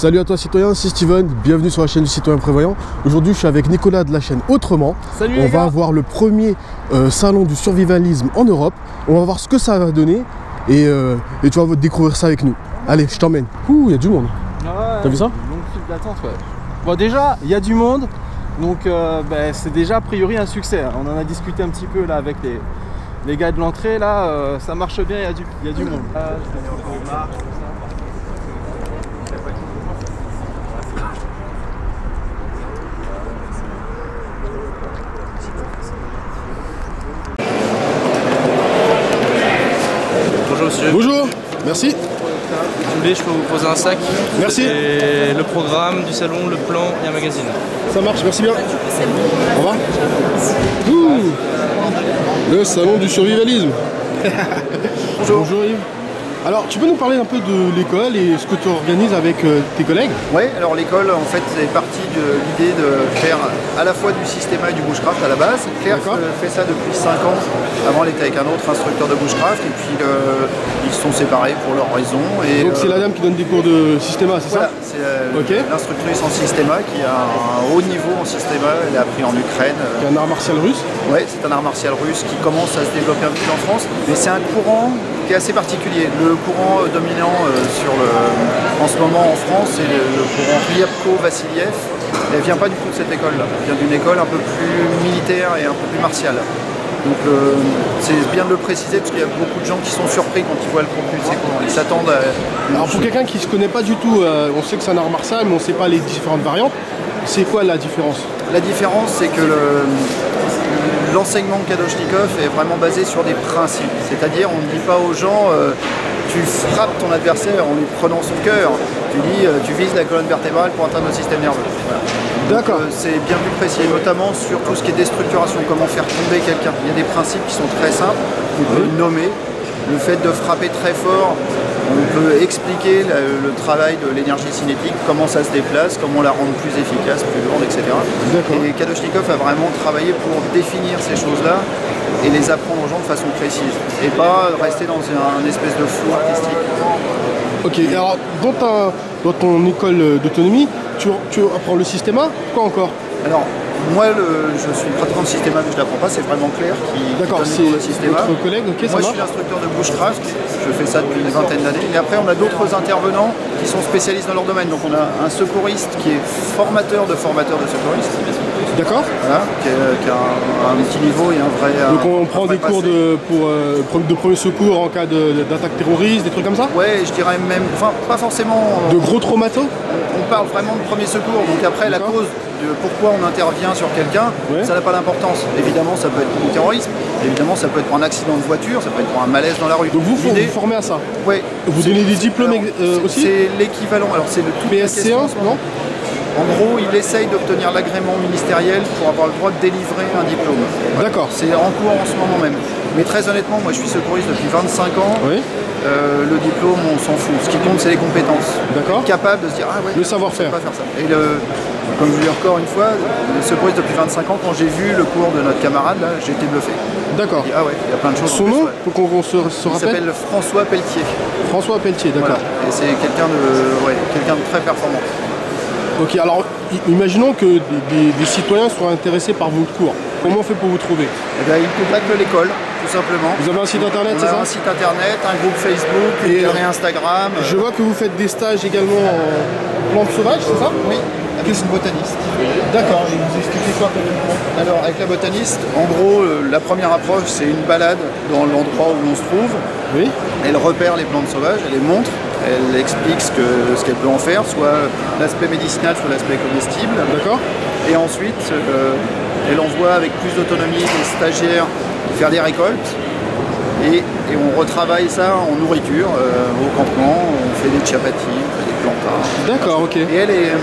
Salut à toi citoyen, c'est Steven, bienvenue sur la chaîne du citoyen prévoyant. Aujourd'hui je suis avec Nicolas de la chaîne Autrement. Salut On les va gars. avoir le premier salon du survivalisme en Europe. On va voir ce que ça va donner et tu vas découvrir ça avec nous. Allez, je t'emmène. Ouh, il y a du monde. Ouais, T'as vu ça? longue file d'attente, ouais. Bon déjà, il y a du monde, donc c'est déjà a priori un succès. On en a discuté un petit peu là avec les gars de l'entrée, là, ça marche bien, il y a du monde. Bonjour monsieur. Bonjour, merci. Si vous voulez, je peux vous poser un sac. Merci. Et le programme du salon, le plan et un magazine. Ça marche, merci bien. Au revoir. Ouh, le salon du survivalisme. Bonjour Yves. Alors, tu peux nous parler un peu de l'école et ce que tu organises avec tes collègues? Oui, alors l'école en fait c'est parti de l'idée de faire à la fois du systéma et du bushcraft à la base. Claire fait ça depuis 5 ans. Avant elle était avec un autre instructeur de bushcraft et puis ils se sont séparés pour leurs raisons. Et, donc c'est la dame qui donne des cours de systéma, c'est voilà, ça? c'est l'instructrice en systéma qui a un haut niveau en systéma. Elle a appris en Ukraine. C'est un art martial russe? Oui, c'est un art martial russe qui commence à se développer un petit peu en France. Mais c'est un courant qui est assez particulier. Le courant dominant en ce moment en France, c'est le courant Ryabko-Vassiliev. Elle vient pas du tout de cette école-là. Elle vient d'une école un peu plus militaire et un peu plus martiale. Donc c'est bien de le préciser parce qu'il y a beaucoup de gens qui sont surpris quand ils voient le contenu de ces courants. Ils s'attendent à... Alors pour quelqu'un qui ne se connaît pas du tout, on sait que c'est un art martial, mais on ne sait pas les différentes variantes. C'est quoi la différence? La différence, c'est que l'enseignement de Kadoshnikov est vraiment basé sur des principes. C'est-à-dire, on ne dit pas aux gens tu frappes ton adversaire en lui prenant son cœur. Tu dis tu vises la colonne vertébrale pour atteindre le système nerveux. Voilà. D'accord. C'est bien plus précis, notamment sur tout ce qui est déstructuration, comment faire tomber quelqu'un. Il y a des principes qui sont très simples, on peut le nommer. Le fait de frapper très fort, on peut expliquer le travail de l'énergie cinétique, comment ça se déplace, comment la rendre plus efficace, plus lourde, etc. Et Kadoshnikov a vraiment travaillé pour définir ces choses-là et les apprendre aux gens de façon précise. Et pas rester dans un espèce de flou artistique. Ok, alors dans ton école d'autonomie, tu apprends le systéma? Quoi encore? Alors, moi, je suis pratiquant de systéma, mais je ne l'apprends pas, c'est vraiment Claire qui donne le systéma. Votre collègue, ok, moi, je suis instructeur de bushcraft, je fais ça depuis une vingtaine d'années. Et après, on a d'autres intervenants qui sont spécialistes dans leur domaine. Donc, on a un secouriste qui est formateur de secouristes. D'accord. Voilà, qui a un petit niveau et un vrai... Donc, on prend des cours de premier secours en cas d'attaque terroriste, des trucs comme ça? Ouais, je dirais même, enfin, pas forcément... De gros traumatos? On parle vraiment de premier secours. Donc, après, la cause de pourquoi on intervient sur quelqu'un, ça n'a pas d'importance. Évidemment, ça peut être pour du terrorisme, évidemment, ça peut être pour un accident de voiture, ça peut être pour un malaise dans la rue. Donc vous formez à ça? Oui. Vous donnez des diplômes aussi? C'est l'équivalent, alors c'est le tout PSC1, non? En gros, il essaye d'obtenir l'agrément ministériel pour avoir le droit de délivrer un diplôme. Voilà. D'accord. C'est en cours en ce moment même. Mais très honnêtement, moi je suis secouriste depuis 25 ans. Oui. Le diplôme, on s'en fout. Ce qui compte, c'est les compétences. D'accord. Capable de se dire, ah ouais, le savoir-faire. Pas faire ça. Et comme je vous dis encore une fois, le secouriste depuis 25 ans, quand j'ai vu le cours de notre camarade, là, j'ai été bluffé. D'accord. Ah ouais, il y a plein de choses. Son nom, pour qu'on se rappelle? Il s'appelle François Pelletier. François Pelletier, d'accord. Voilà. Et c'est quelqu'un de très performant. Ok, alors imaginons que des citoyens soient intéressés par votre cours. Comment on fait pour vous trouver? Eh bien, ils contactent l'école, tout simplement. Vous avez un site internet, c'est ça? On a un site internet, un groupe Facebook, et Instagram. Je vois que vous faites des stages également en plantes sauvages, c'est ça? Oui, avec une botaniste. D'accord, et vous expliquez quoi? Alors, avec la botaniste, en gros, la première approche, c'est une balade dans l'endroit où l'on se trouve. Oui. Elle repère les plantes sauvages, elle les montre. Elle explique ce qu'elle peut en faire, soit l'aspect médicinal, soit l'aspect comestible. D'accord. Et ensuite, elle envoie avec plus d'autonomie des stagiaires faire des récoltes. Et on retravaille ça en nourriture, au campement. On fait des chapatis, on fait des plantains. D'accord, ok. Et elle est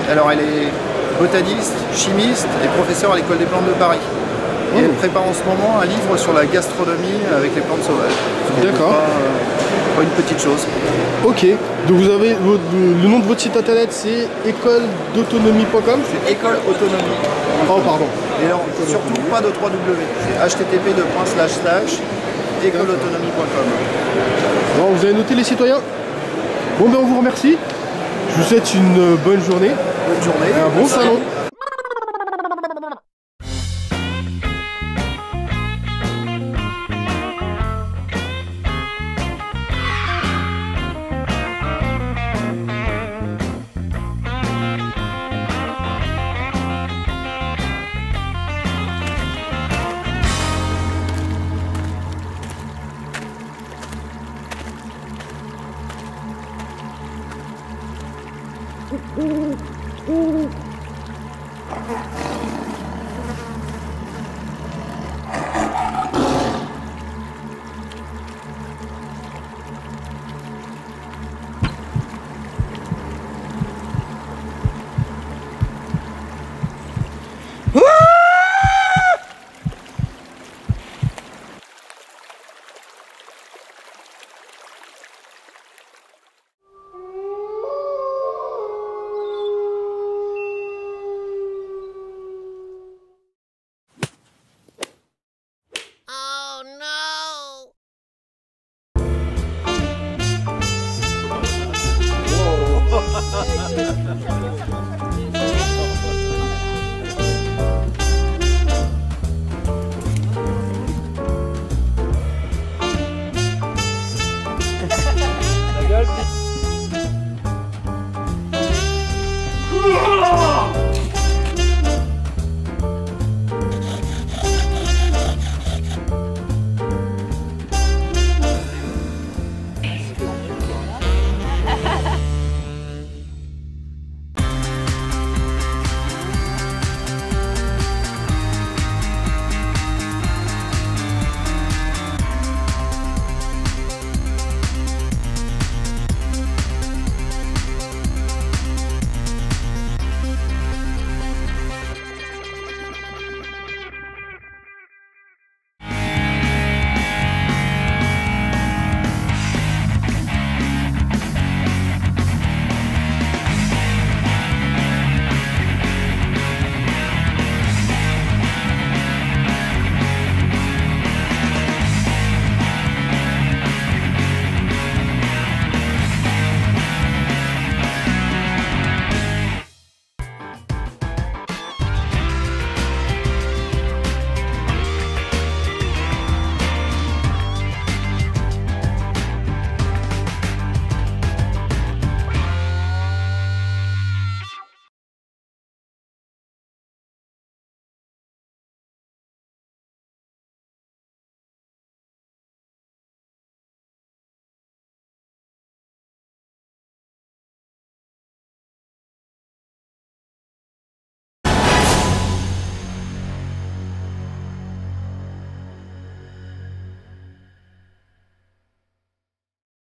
botaniste, chimiste et professeure à l'école des plantes de Paris. Et elle prépare en ce moment un livre sur la gastronomie avec les plantes sauvages. D'accord. Pas une petite chose. Ok, donc vous avez le nom de votre site internet, c'est écoledautonomie.com. C'est école autonomie. Oh pardon. Et alors, surtout pas de 3W, c'est http://écoleautonomie.com. Bon, vous avez noté les citoyens? Bon ben on vous remercie. Je vous souhaite une bonne journée. Bonne journée. Et un bon salon.